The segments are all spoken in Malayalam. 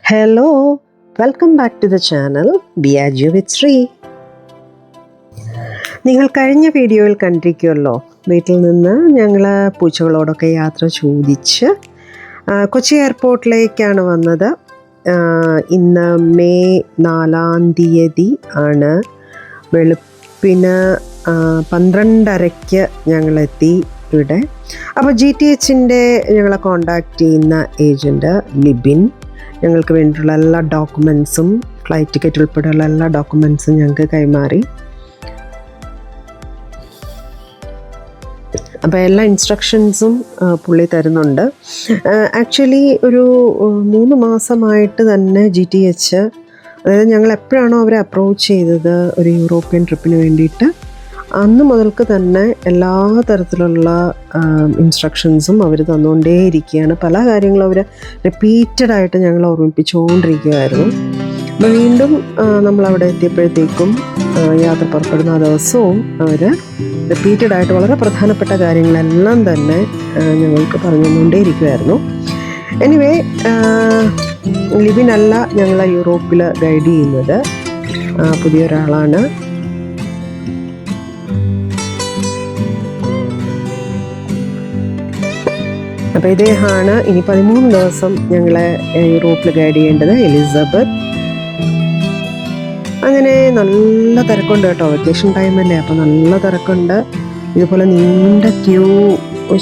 Hello, welcome back to the channel Biyaju with Sree. നിങ്ങൾ കഴിഞ്ഞ വീഡിയോയിൽ കണ്ടിരിക്കുമല്ലോ, വീട്ടിൽ നിന്ന് ഞങ്ങൾ പൂച്ചകളോടൊക്കെ യാത്ര ചോദിച്ച് കൊച്ചി എയർപോർട്ടിലേക്കാണ് വന്നത്. ഇന്ന് മെയ് 4 ആണ്. വെളുപ്പിന് 12:30 ഞങ്ങളെത്തി ഇവിടെ. അപ്പോൾ GTHൻ്റെ ഞങ്ങളെ കോണ്ടാക്ട് ചെയ്യുന്ന ഏജൻറ്റ് ലിബിൻ ഞങ്ങൾക്ക് വേണ്ടിയിട്ടുള്ള എല്ലാ ഡോക്യുമെൻസും, ഫ്ലൈറ്റ് ടിക്കറ്റ് ഉൾപ്പെടെയുള്ള എല്ലാ ഡോക്യുമെൻസും ഞങ്ങൾക്ക് കൈമാറി. അപ്പോൾ എല്ലാ ഇൻസ്ട്രക്ഷൻസും പുള്ളി തരുന്നുണ്ട്. ആക്ച്വലി ഒരു 3 മാസമായിട്ട് തന്നെ GTH, അതായത് ഞങ്ങൾ എപ്പോഴാണോ അവരെ അപ്രോച്ച് ചെയ്തത് ഒരു യൂറോപ്യൻ ട്രിപ്പിന് വേണ്ടിയിട്ട്, അന്ന് മുതൽക്ക് തന്നെ എല്ലാ തരത്തിലുള്ള ഇൻസ്ട്രക്ഷൻസും അവർ തന്നുകൊണ്ടേയിരിക്കുകയാണ്. പല കാര്യങ്ങളും അവർ റിപ്പീറ്റഡായിട്ട് ഞങ്ങൾ ഓർമ്മിപ്പിച്ചുകൊണ്ടിരിക്കുകയായിരുന്നു. അപ്പോൾ വീണ്ടും നമ്മളവിടെ എത്തിയപ്പോഴത്തേക്കും യാത്ര പുറപ്പെടുന്ന ദിവസവും അവർ റിപ്പീറ്റഡായിട്ട് വളരെ പ്രധാനപ്പെട്ട കാര്യങ്ങളെല്ലാം തന്നെ ഞങ്ങൾക്ക് പറഞ്ഞുകൊണ്ടേയിരിക്കുമായിരുന്നു. എനിവേ, ലിബിനല്ല ഞങ്ങളെ യൂറോപ്പിൽ ഗൈഡ് ചെയ്യുന്നത്, പുതിയൊരാളാണ്. അപ്പോൾ ഇദ്ദേഹമാണ് ഇനി 13 ദിവസം ഞങ്ങളെ യൂറോപ്പിൽ ഗൈഡ് ചെയ്യേണ്ടത്, എലിസബത്ത്. അങ്ങനെ നല്ല തിരക്കുണ്ട് കേട്ടോ, വെക്കേഷൻ ടൈമല്ലേ, അപ്പോൾ നല്ല തിരക്കുണ്ട്. ഇതുപോലെ നീണ്ട ക്യൂ,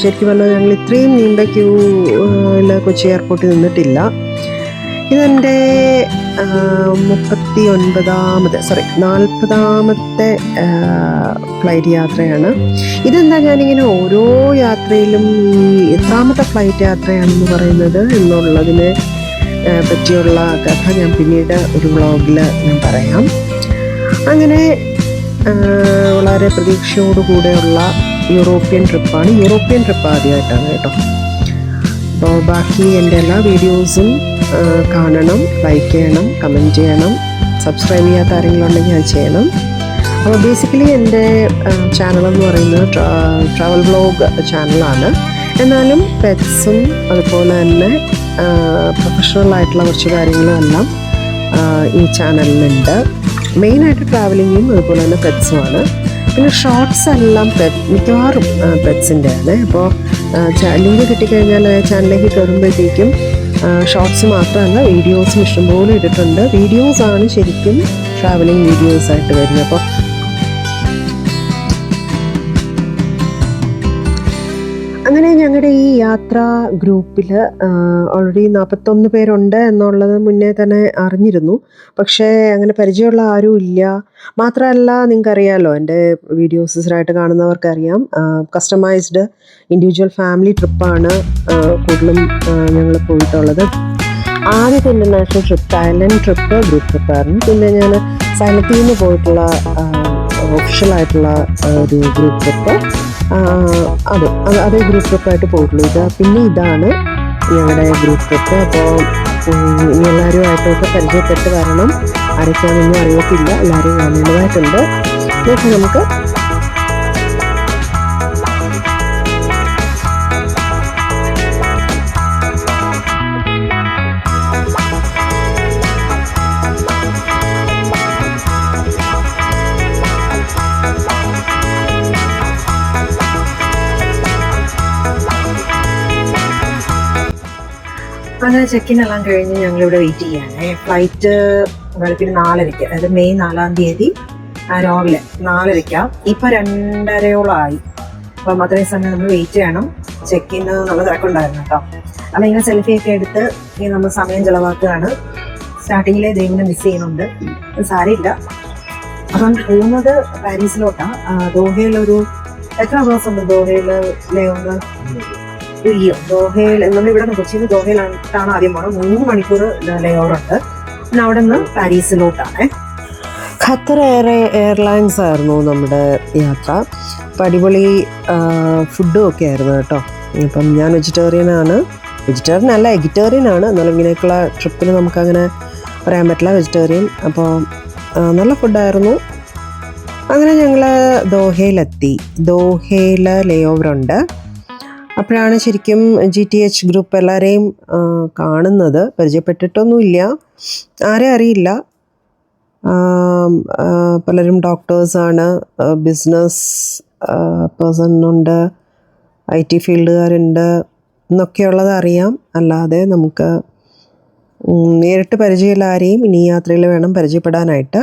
ശരിക്കും പറഞ്ഞാൽ ഞങ്ങൾ ഇത്രയും നീണ്ട ക്യൂവിൽ കൊച്ചി എയർപോർട്ടിൽ നിന്നിട്ടില്ല. ഇതെൻ്റെ 40ാമത്തെ ഫ്ലൈറ്റ് യാത്രയാണ്. ഇതെന്താ ഞാനിങ്ങനെ ഓരോ യാത്രയിലും എത്രാമത്തെ ഫ്ലൈറ്റ് യാത്രയാണെന്ന് പറയുന്നത് എന്നുള്ളതിനെ പറ്റിയുള്ള കഥ ഞാൻ പിന്നീട് ഒരു വ്ളോഗിൽ ഞാൻ പറയാം. അങ്ങനെ വളരെ പ്രതീക്ഷയോടുകൂടെയുള്ള യൂറോപ്യൻ ട്രിപ്പാണ്. യൂറോപ്യൻ ട്രിപ്പ് ആദ്യമായിട്ടാണ് കേട്ടോ. അപ്പോൾ ബാക്കി എൻ്റെ എല്ലാ വീഡിയോസും കാണണം, ലൈക്ക് ചെയ്യണം, കമൻറ്റ് ചെയ്യണം, സബ്സ്ക്രൈബ് ചെയ്യാത്ത ആരെങ്കിലും ഉണ്ടെങ്കിൽ അത് ചെയ്യണം. അപ്പോൾ ബേസിക്കലി എൻ്റെ ചാനലെന്ന് പറയുന്നത് ട്രാവൽ വ്ളോഗ് ചാനലാണ്. എന്നാലും പെറ്റ്സും അതുപോലെ തന്നെ പ്രൊഫഷണലായിട്ടുള്ള കുറച്ച് കാര്യങ്ങളും എല്ലാം ഈ ചാനലിലുണ്ട്. മെയിനായിട്ട് ട്രാവലിങ്ങും അതുപോലെ തന്നെ പെറ്റ്സുമാണ്. പിന്നെ ഷോർട്സ് എല്ലാം മിക്കവാറും പെറ്റ്സിൻ്റെ ആണ്. അപ്പോൾ ലിങ്ക് കിട്ടിക്കഴിഞ്ഞാൽ ചാനലിലേക്ക് കയറുമ്പോഴത്തേക്കും ഷോർട്സ് മാത്രമല്ല, വീഡിയോസും ഇഷ്ടംപോലെ ഇട്ടിട്ടുണ്ട്. വീഡിയോസാണ് ശരിക്കും ട്രാവലിംഗ് വീഡിയോസായിട്ട് വരുന്നത്. അപ്പോൾ അങ്ങനെ ഞങ്ങളുടെ ഈ യാത്രാ ഗ്രൂപ്പിൽ ഓൾറെഡി 41 പേരുണ്ട് എന്നുള്ളത് മുന്നേ തന്നെ അറിഞ്ഞിരുന്നു. പക്ഷേ അങ്ങനെ പരിചയമുള്ള ആരും ഇല്ല. മാത്രമല്ല, നിങ്ങൾക്കറിയാമല്ലോ, എൻ്റെ വീഡിയോസ് സ്ഥിരമായിട്ട് കാണുന്നവർക്കറിയാം, കസ്റ്റമൈസ്ഡ് ഇൻഡിവിജ്വൽ ഫാമിലി ട്രിപ്പാണ് കൂടുതലും ഞങ്ങൾ പോയിട്ടുള്ളത്. ആദ്യത്തെ international trip Thailand trip group ട്രിപ്പായിരുന്നു. പിന്നെ ഞാൻ സൈലത്തിൽ നിന്ന് പോയിട്ടുള്ള ഒഫീഷ്യലായിട്ടുള്ള ഒരു ഗ്രൂപ്പ് ട്രിപ്പ്, അതേ ഗ്രൂപ്പ് ട്രിപ്പായിട്ട് പോയിട്ടുള്ളൂ. ഇതാണ് ഞങ്ങളുടെ ഗ്രൂപ്പ് ട്രിപ്പ്. അപ്പോൾ ഇനി എല്ലാവരുമായിട്ടൊക്കെ പരിചയപ്പെട്ട് വരണം. ആരൊക്കെയാണെന്നൊന്നും അറിയത്തില്ല, എല്ലാവരെയും കാണേണ്ടതായിട്ടുണ്ട്. നോക്കാം നമുക്ക്. അങ്ങനെ ചെക്കിൻ എല്ലാം കഴിഞ്ഞ് ഞങ്ങളിവിടെ വെയിറ്റ് ചെയ്യാണ്. ഫ്ലൈറ്റ് വെളുപ്പിന് 4:30, അതായത് മെയ് 4 രാവിലെ 4:30. ഇപ്പം 2:30 അപ്പം അത്രയും സമയം നമ്മൾ വെയിറ്റ് ചെയ്യണം. ചെക്കിന് നല്ല തിരക്കുണ്ടായിരുന്നു കേട്ടോ. അപ്പം ഇങ്ങനെ സെൽഫിയൊക്കെ എടുത്ത് ഇങ്ങനെ നമ്മൾ സമയം ചിലവാക്കുകയാണ്. സ്റ്റാർട്ടിങ്ങിലെ ദൈവനെ മിസ് ചെയ്യുന്നുണ്ട്, സാരമില്ല. അപ്പം പോകുന്നത് പാരീസിലോട്ടാണ്. ദോഹയിലൊരു എത്ര ദിവസമുണ്ട് ദോഹയിൽ ലേവുന്നത്? ദോഹയിൽ നമ്മളിവിടെ നിന്ന് കൊച്ചിയിൽ ദോഹയിലാണ് ആദ്യം പോകണം. 3 മണിക്കൂർ ലേ ഓവറുണ്ട്. പിന്നെ അവിടെ നിന്ന് പാരീസിലോട്ടാണ്. ഖത്തർ എയർലൈൻസ് ആയിരുന്നു നമ്മുടെ യാത്ര. അപ്പം അടിപൊളി ഫുഡും ഒക്കെ ആയിരുന്നു കേട്ടോ. ഇപ്പം ഞാൻ വെജിറ്റേറിയൻ അല്ല, എഗിറ്റേറിയൻ ആണ്. എന്നാലും ഇങ്ങനെയൊക്കെയുള്ള ട്രിപ്പിന് നമുക്കങ്ങനെ പറയാൻ പറ്റില്ല, വെജിറ്റേറിയൻ. അപ്പോൾ നല്ല ഫുഡായിരുന്നു. അങ്ങനെ ഞങ്ങൾ ദോഹയിലെത്തി. ദോഹയിൽ ലേ ഓവറുണ്ട്. അപ്പോഴാണ് ശരിക്കും GTH ഗ്രൂപ്പ് എല്ലാവരെയും കാണുന്നത്. പരിചയപ്പെട്ടിട്ടൊന്നുമില്ല, ആരെ അറിയില്ല. പലരും ഡോക്ടേഴ്സാണ്, ബിസിനസ് പേഴ്സൺ ഉണ്ട്, IT ഫീൽഡുകാരുണ്ട് എന്നൊക്കെയുള്ളത് അറിയാം. അല്ലാതെ നമുക്ക് നേരിട്ട് പരിചയമില്ല ആരെയും. ഇനി യാത്രയിൽ വേണം പരിചയപ്പെടാനായിട്ട്.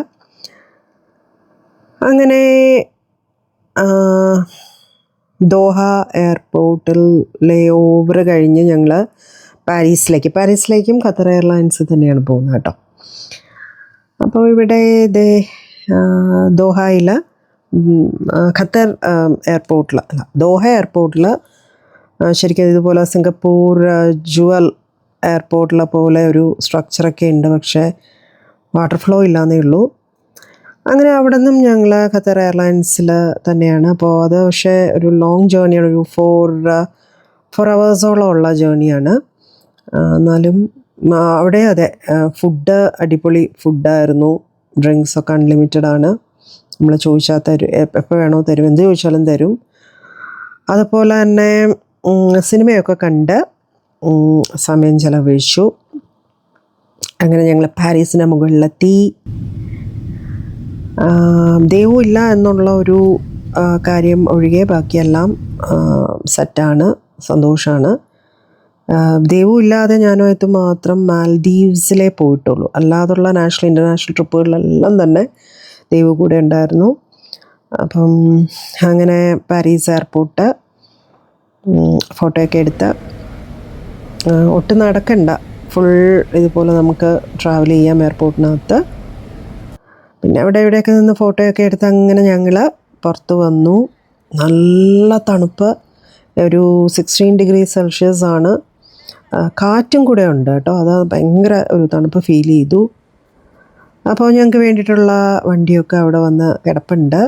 അങ്ങനെ ദോഹ എയർപോർട്ടിൽ ലേ ഓവർ കഴിഞ്ഞ് ഞങ്ങൾ പാരീസിലേക്കും ഖത്തർ എയർലൈൻസ് തന്നെയാണ് പോകുന്നത് കേട്ടോ. അപ്പോൾ ഇവിടെ ദോഹയിൽ ഖത്തർ എയർപോർട്ടിൽ ദോഹ എയർപോർട്ടിൽ ശരിക്കും ഇതുപോലെ സിംഗപ്പൂർ ജുവൽ എയർപോർട്ടിലെ പോലെ ഒരു സ്ട്രക്ചറൊക്കെ ഉണ്ട്, പക്ഷേ വാട്ടർ ഫ്ലോ ഇല്ലാന്നേ ഉള്ളൂ. അങ്ങനെ അവിടെ നിന്നും ഞങ്ങൾ ഖത്തർ എയർലൈൻസിൽ തന്നെയാണ്. അപ്പോൾ അത് പക്ഷേ ഒരു ലോങ് ജേർണിയാണ്, ഒരു 4 hours ഉള്ള ജേർണിയാണ്. എന്നാലും അവിടെ അതെ, ഫുഡ് അടിപൊളി ഫുഡായിരുന്നു. ഡ്രിങ്ക്സൊക്കെ അൺലിമിറ്റഡ് ആണ്. നമ്മൾ ചോദിച്ചാൽ തരും, എപ്പോൾ വേണോ തരും, എന്ത് ചോദിച്ചാലും തരും. അതുപോലെ തന്നെ സിനിമയൊക്കെ കണ്ട് സമയം ചെലവഴിച്ചു. അങ്ങനെ ഞങ്ങൾ പാരീസിൻ്റെ മുകളിലെത്തി. ദൈവമില്ല എന്നുള്ള ഒരു കാര്യം ഒഴികെ ബാക്കിയെല്ലാം സെറ്റാണ്, സന്തോഷമാണ്. ദൈവമില്ലാതെ ഞാനുമായിട്ട് മാത്രം മാൽദീവ്സിലേ പോയിട്ടുള്ളൂ. അല്ലാതുള്ള ഇൻ്റർനാഷണൽ ട്രിപ്പുകളിലെല്ലാം തന്നെ ദൈവം കൂടെ ഉണ്ടായിരുന്നു. അപ്പം അങ്ങനെ പാരീസ് എയർപോർട്ട് ഫോട്ടോയൊക്കെ എടുത്ത്, ഒട്ടും നടക്കണ്ട, ഫുൾ ഇതുപോലെ നമുക്ക് ട്രാവൽ ചെയ്യാം എയർപോർട്ടിനകത്ത്. പിന്നെ അവിടെ ഇവിടെയൊക്കെ നിന്ന് ഫോട്ടോയൊക്കെ എടുത്ത് അങ്ങനെ ഞങ്ങൾ പുറത്ത് വന്നു. നല്ല തണുപ്പ്, ഒരു 16 degrees Celsius ആണ്. കാറ്റും കൂടെ ഉണ്ട് കേട്ടോ, അത് ഭയങ്കര ഒരു തണുപ്പ് ഫീൽ ചെയ്തു. അപ്പോൾ ഞങ്ങൾക്ക് വേണ്ടിയിട്ടുള്ള വണ്ടിയൊക്കെ അവിടെ വന്ന് കിടപ്പുണ്ട്.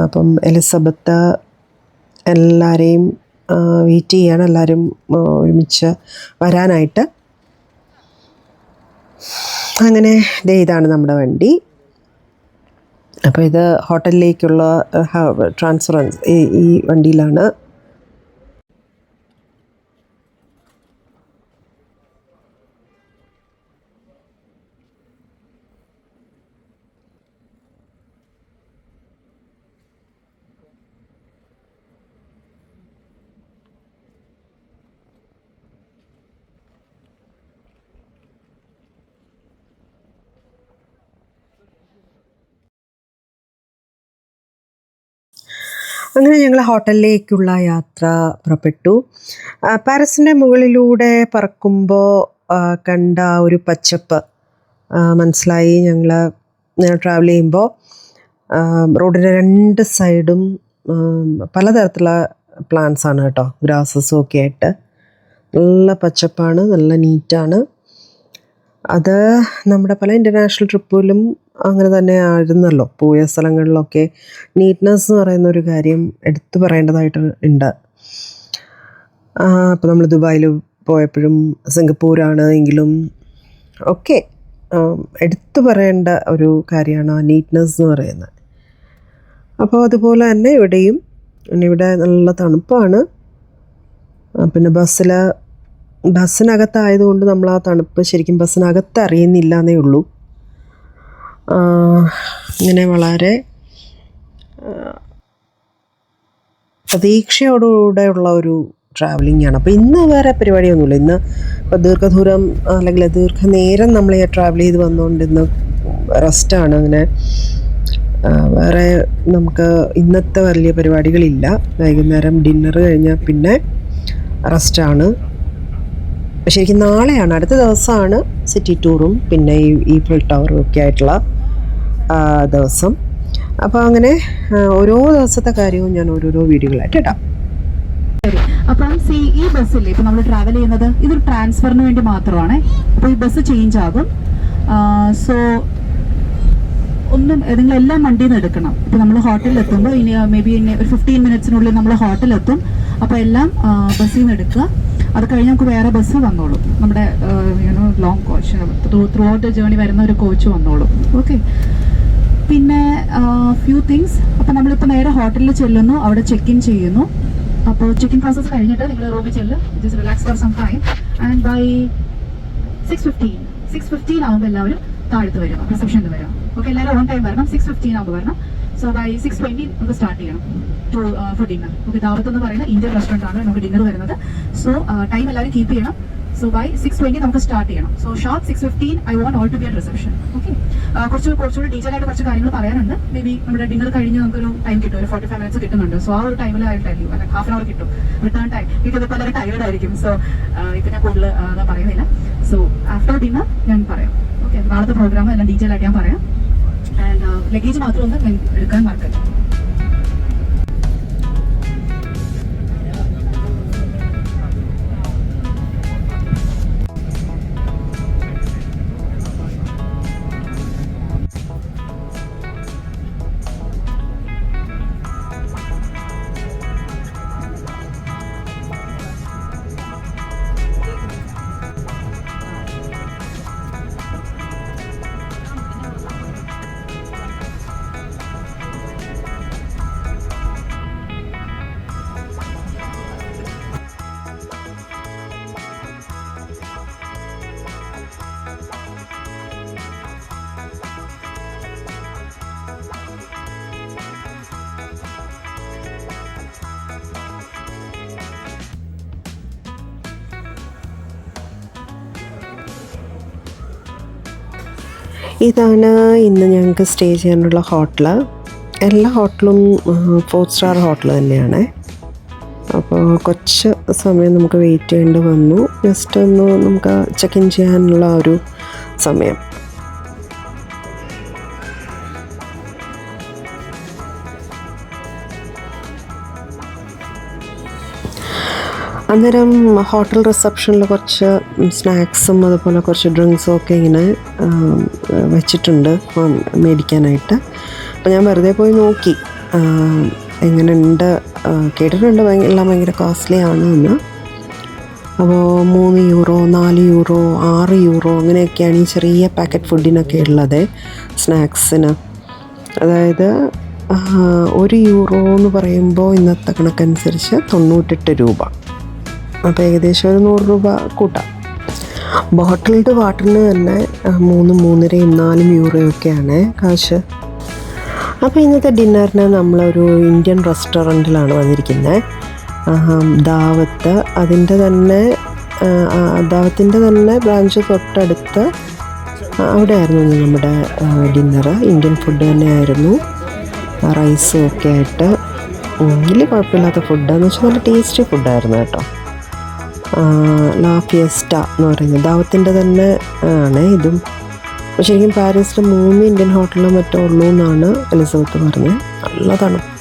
അപ്പം എലിസബത്ത് എല്ലാവരെയും വെയിറ്റ് ചെയ്യാണ്, എല്ലാവരും ഒരുമിച്ച് വരാനായിട്ട്. അങ്ങനെ ഇതാണ് നമ്മുടെ വണ്ടി. അപ്പോൾ ഇത് ഹോട്ടലിലേക്കുള്ള ട്രാൻസ്ഫറൻസ് ഈ വണ്ടിയിലാണ്. അങ്ങനെ ഞങ്ങൾ ഹോട്ടലിലേക്കുള്ള യാത്ര പുറപ്പെട്ടു. പാരീസിൻ്റെ മുകളിലൂടെ പറക്കുമ്പോൾ കണ്ട ഒരു പച്ചപ്പ് മനസ്സിലായി. ഞങ്ങൾ ട്രാവൽ ചെയ്യുമ്പോൾ റോഡിൻ്റെ 2 സൈഡും പലതരത്തിലുള്ള പ്ലാന്റ്സാണ് കേട്ടോ, ഗ്രാസസും ഒക്കെ ആയിട്ട്. നല്ല പച്ചപ്പാണ്, നല്ല നീറ്റാണ്. അത് നമ്മുടെ പല ഇൻ്റർനാഷണൽ ട്രിപ്പിലും അങ്ങനെ തന്നെ ആയിരുന്നല്ലോ. പോയ സ്ഥലങ്ങളിലൊക്കെ നീറ്റ്നെസ് എന്ന് പറയുന്ന ഒരു കാര്യം എടുത്തു പറയേണ്ടതായിട്ട് ഉണ്ട്. അപ്പോൾ നമ്മൾ ദുബായിൽ പോയപ്പോഴും സിംഗപ്പൂരാണ് എങ്കിലും ഒക്കെ എടുത്തു പറയേണ്ട ഒരു കാര്യമാണ് ആ നീറ്റ്നെസ് എന്ന് പറയുന്നത്. അപ്പോൾ അതുപോലെ തന്നെ ഇവിടെയും, ഇവിടെ നല്ല തണുപ്പാണ്. പിന്നെ ബസ്സിനകത്തായതുകൊണ്ട് നമ്മൾ ആ തണുപ്പ് ശരിക്കും ബസ്സിനകത്ത് അറിയുന്നില്ല എന്നേ ഉള്ളൂ. ഇങ്ങനെ വളരെ പ്രതീക്ഷയോടുകൂടെയുള്ള ഒരു ട്രാവലിംഗ് ആണ്. അപ്പോൾ ഇന്ന് വേറെ പരിപാടിയൊന്നുമില്ല. ഇന്ന് ഇപ്പോൾ ദീർഘദൂരം അല്ലെങ്കിൽ ദീർഘനേരം നമ്മൾ ട്രാവൽ ചെയ്ത് വന്നുകൊണ്ട് ഇന്ന് റെസ്റ്റാണ്. അങ്ങനെ വേറെ നമുക്ക് ഇന്നത്തെ വലിയ പരിപാടികളില്ല. വൈകുന്നേരം ഡിന്നർ കഴിഞ്ഞാൽ പിന്നെ റെസ്റ്റാണ്. ശരിക്കും നാളെയാണ്, അടുത്ത ദിവസമാണ് സിറ്റി ടൂറും പിന്നെ ഈ ഈഫൽ ടവറും ഒക്കെ ആയിട്ടുള്ള ദിവസം. അപ്പോൾ അങ്ങനെ ഓരോ ദിവസത്തെ കാര്യവും ഞാൻ ഓരോരോ വീഡിയോകളായിട്ട് ഇടാം. അപ്പം ഈ ബസ്സില്ലേ, ഇപ്പം നമ്മൾ ട്രാവൽ ചെയ്യുന്നത് ഇതൊരു ട്രാൻസ്ഫറിന് വേണ്ടി മാത്രമാണ്. അപ്പോൾ ഈ ബസ് ചേഞ്ച് ആകും. സോ നിങ്ങളെല്ലാം വണ്ടിയിൽ നിന്ന് എടുക്കണം. ഇപ്പോൾ നമ്മൾ ഹോട്ടലിൽ എത്തുമ്പോൾ ഇനി മേ ബി ഒരു 15 minutesനുള്ളിൽ നമ്മൾ ഹോട്ടലിലെത്തും. അപ്പോൾ എല്ലാം ബസ്സിൽ നിന്ന് എടുക്കുക. അത് കഴിഞ്ഞ് നമുക്ക് വേറെ ബസ് വന്നോളും. നമ്മുടെ long coach through out the journey വരുന്ന ഒരു കോച്ച് വന്നോളും. ഓക്കെ. പിന്നെ ഫ്യൂ തിങ്സ്. അപ്പോൾ നമ്മളിപ്പോൾ നേരെ ഹോട്ടലിൽ ചെല്ലുന്നു, അവിടെ ചെക്ക് ഇൻ ചെയ്യുന്നു. അപ്പോൾ ചെക്കിംഗ് പ്രോസസ് കഴിഞ്ഞിട്ട് നിങ്ങൾ റൂമിൽ ചെല്ലും, just relax for some time and by 6:15 ആകുമ്പോൾ എല്ലാവരും താഴത്ത് വരും, റിസപ്ഷനിൽ വരും. ഓക്കെ, എല്ലാവരും ഓൺ ടൈം വരണം, 6:15 ആകുമ്പോൾ വരണം. സോ ബൈ 6:20 നമുക്ക് സ്റ്റാർട്ട് ചെയ്യണം ഫോർ ഡിന്നർ. ഓക്കെ, ദാവത്ത് എന്ന് പറയുന്ന ഇന്ത്യൻ റെസ്റ്റോറൻ്റ് ആണ് നമുക്ക് ഡിന്നർ വരുന്നത്. സോ ടൈം എല്ലാവരും കീപ്പ് ചെയ്യണം. സോ ബൈ 6:20 നമുക്ക് സ്റ്റാർട്ട് ചെയ്യണം. So sharp 6:15 I want all to be at reception. Okay, കുറച്ചുകൂടി ഡീറ്റെയിൽ ആയിട്ട് കുറച്ച് കാര്യങ്ങൾ പറയാനുണ്ട്. മേ ബി നമ്മുടെ ഡിന്നർ കഴിഞ്ഞ് നമുക്കൊരു ടൈം കിട്ടും, ഒരു 45 minutes കിട്ടുന്നുണ്ട്. സോ ആ ഒരു ടൈമിൽ ഐ ടെൽ യു, അല്ലെങ്കിൽ ഹാഫ് ആൻ അവർ കിട്ടും റിട്ടേൺ ടൈം. കിട്ടുമ്പോൾ പലരും ടയേർഡ് ആയിരിക്കും. സോ ഇപ്പം ഞാൻ കൂടുതൽ പറയുന്നില്ല. സോ ആഫ്റ്റർ ഡിന്നർ ഞാൻ പറയാം. ഓക്കെ, നാളത്തെ പ്രോഗ്രാം എല്ലാം ഡീറ്റെയിൽ ആയിട്ട് ഞാൻ പറയാം. ആൻഡ് ലഗേജ് മാത്രം ഒന്ന് എടുക്കാൻ മറക്കരുത്. ഇതാണ് ഇന്ന് ഞങ്ങൾക്ക് സ്റ്റേ ചെയ്യാനുള്ള ഹോട്ടൽ. എല്ലാ ഹോട്ടലും 4 star ഹോട്ടൽ തന്നെയാണ്. അപ്പോൾ കുറച്ച് സമയം നമുക്ക് വെയിറ്റ് ചെയ്യേണ്ടി വന്നു, ജസ്റ്റ് ഒന്ന് നമുക്ക് ചെക്ക് ഇൻ ചെയ്യാനുള്ള ഒരു സമയം. അന്നേരം ഹോട്ടൽ റിസപ്ഷനിൽ കുറച്ച് സ്നാക്സും അതുപോലെ കുറച്ച് ഡ്രിങ്ക്സും ഒക്കെ ഇങ്ങനെ വെച്ചിട്ടുണ്ട് മേടിക്കാനായിട്ട്. അപ്പോൾ ഞാൻ വെറുതെ പോയി നോക്കി എങ്ങനെയുണ്ട്. കേട്ടിട്ടുണ്ട് എല്ലാം ഭയങ്കര കോസ്റ്റ്ലി ആണ് എന്ന്. അപ്പോൾ 3 euro, 4 euro, 6 euro അങ്ങനെയൊക്കെയാണ് ഈ ചെറിയ പാക്കറ്റ് ഫുഡിനൊക്കെ ഉള്ളത്, സ്നാക്സിന്. അതായത് 1 euro എന്ന് പറയുമ്പോൾ ഇന്നത്തെ കണക്കനുസരിച്ച് 98 രൂപ. അപ്പോൾ ഏകദേശം ഒരു 100 രൂപ കൂട്ടാം. ബോട്ടിൽഡ് വാട്ടറിന് തന്നെ 3, 3.5, 4 യൂറോയൊക്കെയാണ് കാശ്. അപ്പോൾ ഇന്നത്തെ ഡിന്നറിന് നമ്മളൊരു ഇന്ത്യൻ റെസ്റ്റോറൻറ്റിലാണ് വന്നിരിക്കുന്നത്. ദാവത്ത്, ദാവത്തിൻ്റെ തന്നെ ബ്രാഞ്ച് തൊട്ടടുത്ത് അവിടെയായിരുന്നു നമ്മുടെ ഡിന്നർ. ഇന്ത്യൻ ഫുഡ് തന്നെയായിരുന്നു, റൈസും ഒക്കെ ആയിട്ട്. വലിയ കുഴപ്പമില്ലാത്ത ഫുഡാന്ന് വെച്ചാൽ നല്ല ടേസ്റ്റി ഫുഡായിരുന്നു കേട്ടോ. ലാ ഫിയസ്റ്റ എന്ന് പറയുന്നത് ദാവത്തിൻ്റെ തന്നെ ആണ് ഇതും. ശരിക്കും പാരീസിൽ 3 ഇന്ത്യൻ ഹോട്ടലിലും മറ്റോ ഉള്ളൂ എന്നാണ് എലിസബത്ത് പറഞ്ഞത്. നല്ല തണുപ്പ്.